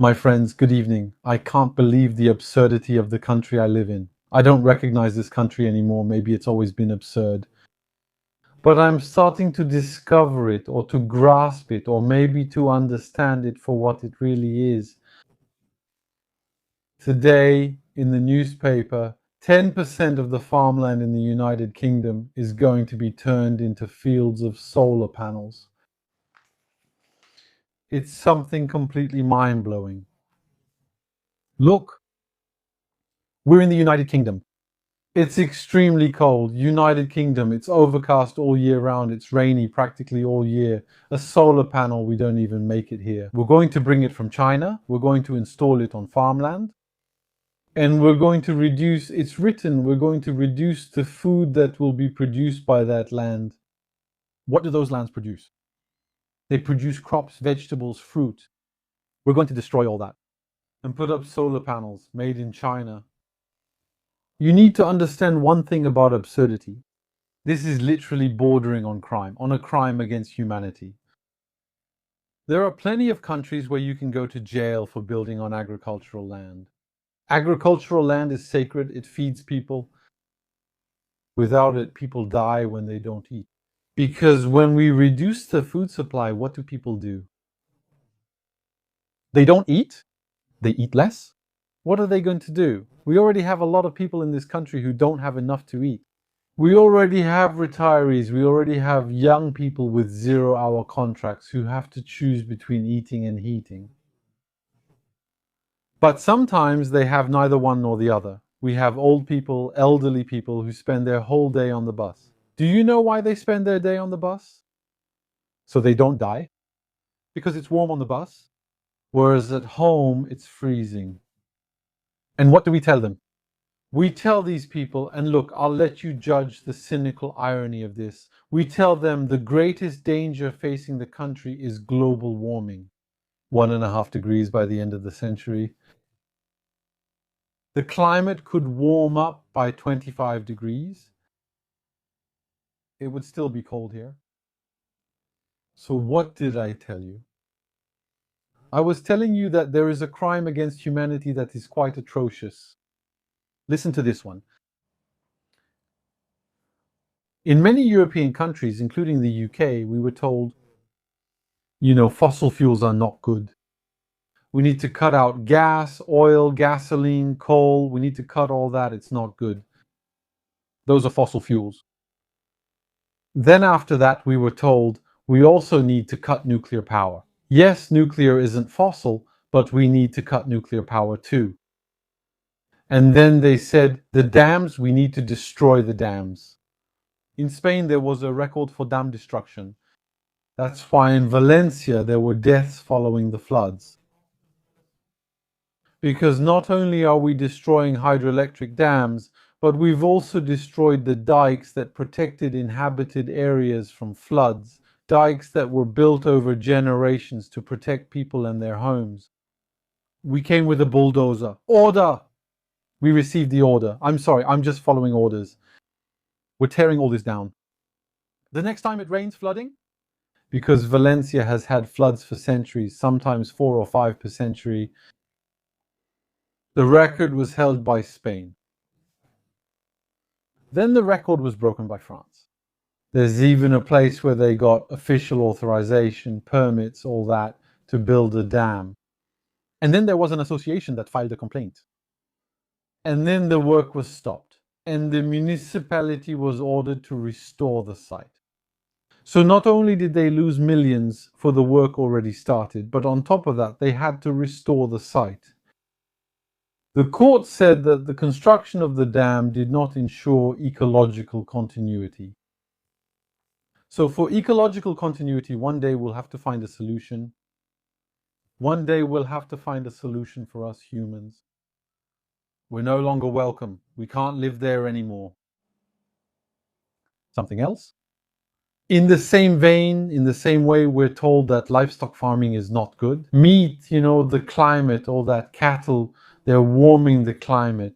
My friends, good evening. I can't believe the absurdity of the country I live in. I don't recognize this country anymore. Maybe it's always been absurd. But I'm starting to discover it or to grasp it or maybe to understand it for what it really is. Today, in the newspaper, 10% of the farmland in the United Kingdom is going to be turned into fields of solar panels. It's something completely mind-blowing. Look, we're in the United Kingdom. It's extremely cold. United Kingdom, it's overcast all year round. It's rainy practically all year. A solar panel, we don't even make it here. We're going to bring it from China. We're going to install it on farmland. And we're going to reduce, it's written, we're going to reduce the food that will be produced by that land. What do those lands produce? They produce crops, vegetables, fruit. We're going to destroy all that and put up solar panels made in China. You need to understand one thing about absurdity. This is literally bordering on a crime against humanity. There are plenty of countries where you can go to jail for building on agricultural land. Agricultural land is sacred, it feeds people. Without it, people die when they don't eat. Because when we reduce the food supply, what do people do? They don't eat, they eat less. What are they going to do? We already have a lot of people in this country who don't have enough to eat. We already have retirees, we already have young people with 0-hour contracts who have to choose between eating and heating. But sometimes they have neither one nor the other. We have old people, elderly people who spend their whole day on the bus. Do you know why they spend their day on the bus? So they don't die? Because it's warm on the bus? Whereas at home, it's freezing. And what do we tell them? We tell these people, and look, I'll let you judge the cynical irony of this. We tell them the greatest danger facing the country is global warming. 1.5 degrees by the end of the century. The climate could warm up by 25 degrees. It would still be cold here. So what did I tell you? I was telling you that there is a crime against humanity that is quite atrocious. Listen to this one. In many European countries, including the UK, we were told, fossil fuels are not good. We need to cut out gas, oil, gasoline, coal. We need to cut all that. It's not good. Those are fossil fuels. Then after that, we were told we also need to cut nuclear power. Yes, nuclear isn't fossil, but we need to cut nuclear power too. And then they said, the dams, we need to destroy the dams. In Spain, there was a record for dam destruction. That's why in Valencia, there were deaths following the floods. Because not only are we destroying hydroelectric dams, but we've also destroyed the dikes that protected inhabited areas from floods, dikes that were built over generations to protect people and their homes. We came with a bulldozer. Order! We received the order. I'm sorry, I'm just following orders. We're tearing all this down. The next time it rains, flooding? Because Valencia has had floods for centuries, sometimes 4 or 5 per century. The record was held by Spain. Then the record was broken by France. There's even a place where they got official authorization, permits, all that, to build a dam. And then there was an association that filed a complaint. And then the work was stopped, and the municipality was ordered to restore the site. So not only did they lose millions for the work already started, but on top of that, they had to restore the site. The court said that the construction of the dam did not ensure ecological continuity. So for ecological continuity, one day we'll have to find a solution. One day we'll have to find a solution for us humans. We're no longer welcome. We can't live there anymore. Something else? In the same vein, in the same way we're told that livestock farming is not good. Meat, the climate, all that cattle, they're warming the climate.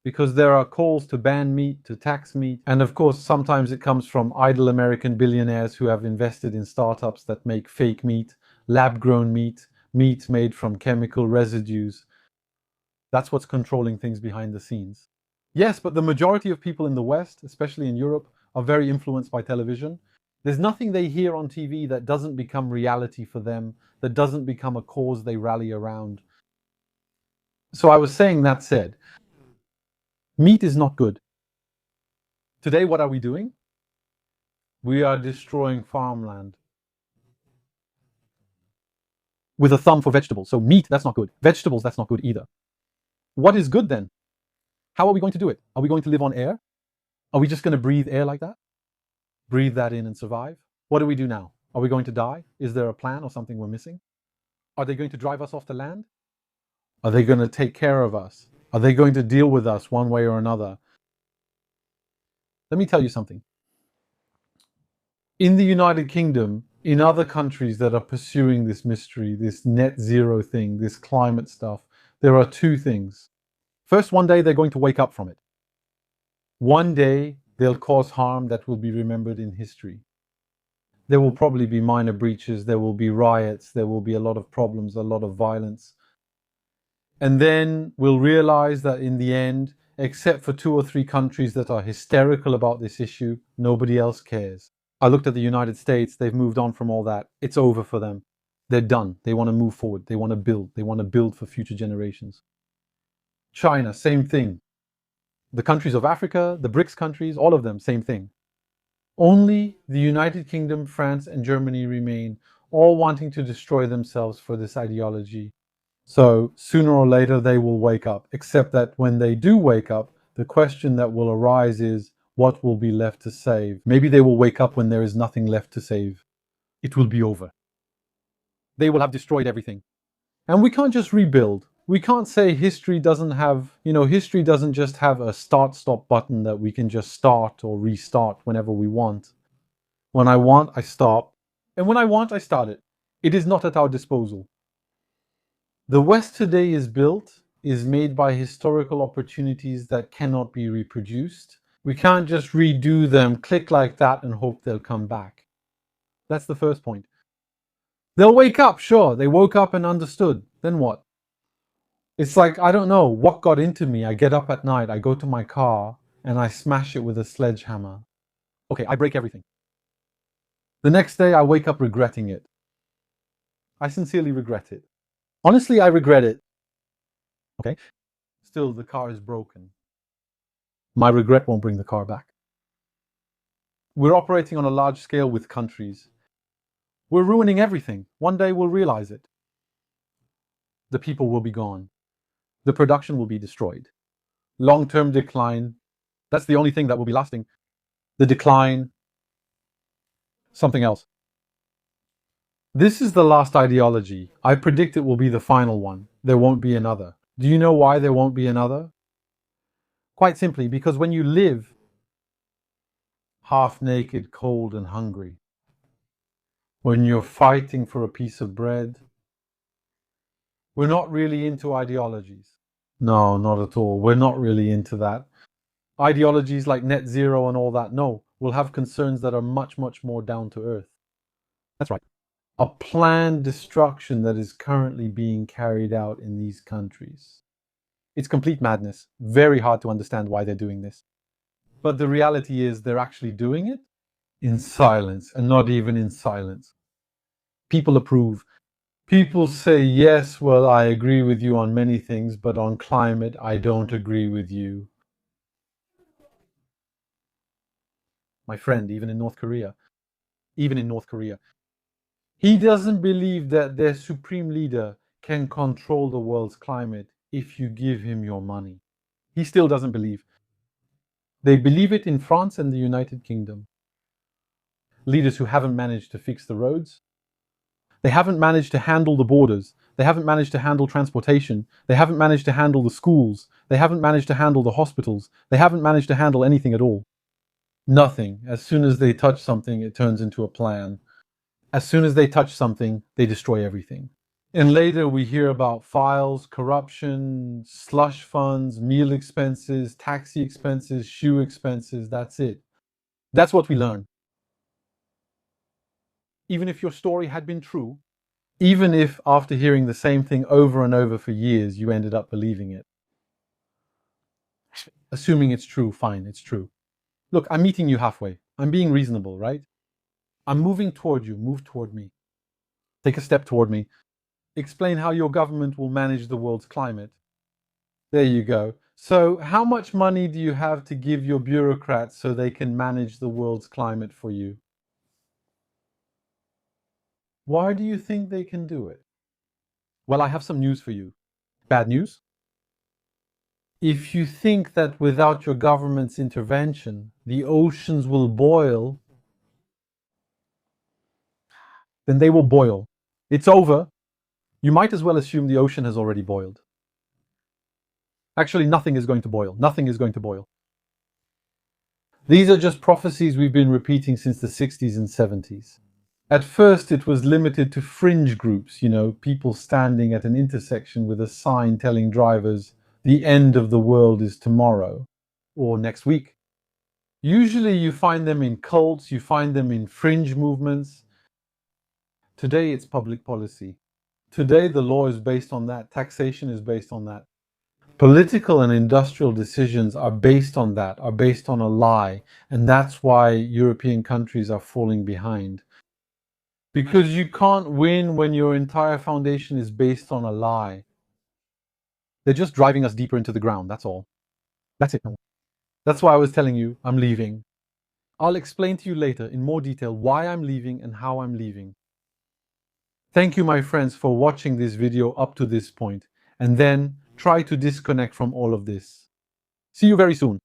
Because there are calls to ban meat, to tax meat. And of course, sometimes it comes from idle American billionaires who have invested in startups that make fake meat, lab-grown meat, meat made from chemical residues. That's what's controlling things behind the scenes. Yes, but the majority of people in the West, especially in Europe, are very influenced by television. There's nothing they hear on TV that doesn't become reality for them, that doesn't become a cause they rally around. So I was saying, that said, meat is not good. Today, what are we doing? We are destroying farmland. With a thumb for vegetables. So meat, that's not good. Vegetables, that's not good either. What is good then? How are we going to do it? Are we going to live on air? Are we just going to breathe air like that? Breathe that in and survive? What do we do now? Are we going to die? Is there a plan or something we're missing? Are they going to drive us off the land? Are they going to take care of us? Are they going to deal with us one way or another? Let me tell you something. In the United Kingdom, in other countries that are pursuing this mystery, this net zero thing, this climate stuff, there are two things. First, one day they're going to wake up from it. One day they'll cause harm that will be remembered in history. There will probably be minor breaches, there will be riots, there will be a lot of problems, a lot of violence. And then we'll realize that in the end, except for 2 or 3 countries that are hysterical about this issue, nobody else cares. I looked at the United States, they've moved on from all that. It's over for them. They're done. They want to move forward. They want to build. They want to build for future generations. China, same thing. The countries of Africa, the BRICS countries, all of them, same thing. Only the United Kingdom, France, and Germany remain, all wanting to destroy themselves for this ideology. So sooner or later they will wake up, except that when they do wake up, the question that will arise is, what will be left to save? Maybe they will wake up when there is nothing left to save. It will be over. They will have destroyed everything. And we can't just rebuild. We can't say history doesn't have, history doesn't just have a start-stop button that we can just start or restart whenever we want. When I want, I stop. And when I want, I start it. It is not at our disposal. The West today is made by historical opportunities that cannot be reproduced. We can't just redo them, click like that, and hope they'll come back. That's the first point. They'll wake up, sure. They woke up and understood. Then what? It's like, I don't know what got into me. I get up at night, I go to my car, and I smash it with a sledgehammer. Okay, I break everything. The next day, I wake up regretting it. I sincerely regret it. Honestly, I regret it. Okay? Still, the car is broken. My regret won't bring the car back. We're operating on a large scale with countries. We're ruining everything. One day we'll realize it. The people will be gone. The production will be destroyed. Long-term decline. That's the only thing that will be lasting. The decline. Something else. This is the last ideology. I predict it will be the final one. There won't be another. Do you know why there won't be another? Quite simply, because when you live half naked, cold, and hungry, when you're fighting for a piece of bread, we're not really into ideologies. No, not at all. We're not really into that. Ideologies like net zero and all that, no. We'll have concerns that are much, much more down to earth. That's right. A planned destruction that is currently being carried out in these countries. It's complete madness. Very hard to understand why they're doing this. But the reality is they're actually doing it in silence, and not even in silence. People approve. People say, yes, well, I agree with you on many things, but on climate, I don't agree with you. My friend, even in North Korea, he doesn't believe that their supreme leader can control the world's climate if you give him your money. He still doesn't believe. They believe it in France and the United Kingdom. Leaders who haven't managed to fix the roads. They haven't managed to handle the borders. They haven't managed to handle transportation. They haven't managed to handle the schools. They haven't managed to handle the hospitals. They haven't managed to handle anything at all. Nothing. As soon as they touch something, it turns into a plan. As soon as they touch something, they destroy everything. And later we hear about files, corruption, slush funds, meal expenses, taxi expenses, shoe expenses. That's it. That's what we learn. Even if your story had been true, even if after hearing the same thing over and over for years, you ended up believing it. Assuming it's true, fine, it's true. Look, I'm meeting you halfway. I'm being reasonable, right? I'm moving toward you. Move toward me. Take a step toward me. Explain how your government will manage the world's climate. There you go. So, how much money do you have to give your bureaucrats so they can manage the world's climate for you? Why do you think they can do it? Well, I have some news for you. Bad news? If you think that without your government's intervention, the oceans will boil, then they will boil. It's over. You might as well assume the ocean has already boiled. Actually, nothing is going to boil. Nothing is going to boil. These are just prophecies we've been repeating since the 60s and 70s. At first, it was limited to fringe groups, people standing at an intersection with a sign telling drivers, the end of the world is tomorrow or next week. Usually you find them in cults, you find them in fringe movements. Today it's public policy. Today the law is based on that, taxation is based on that. Political and industrial decisions are based on that, are based on a lie, and that's why European countries are falling behind. Because you can't win when your entire foundation is based on a lie. They're just driving us deeper into the ground, that's all. That's it. That's why I was telling you, I'm leaving. I'll explain to you later in more detail why I'm leaving and how I'm leaving. Thank you, my friends, for watching this video up to this point, and then try to disconnect from all of this. See you very soon.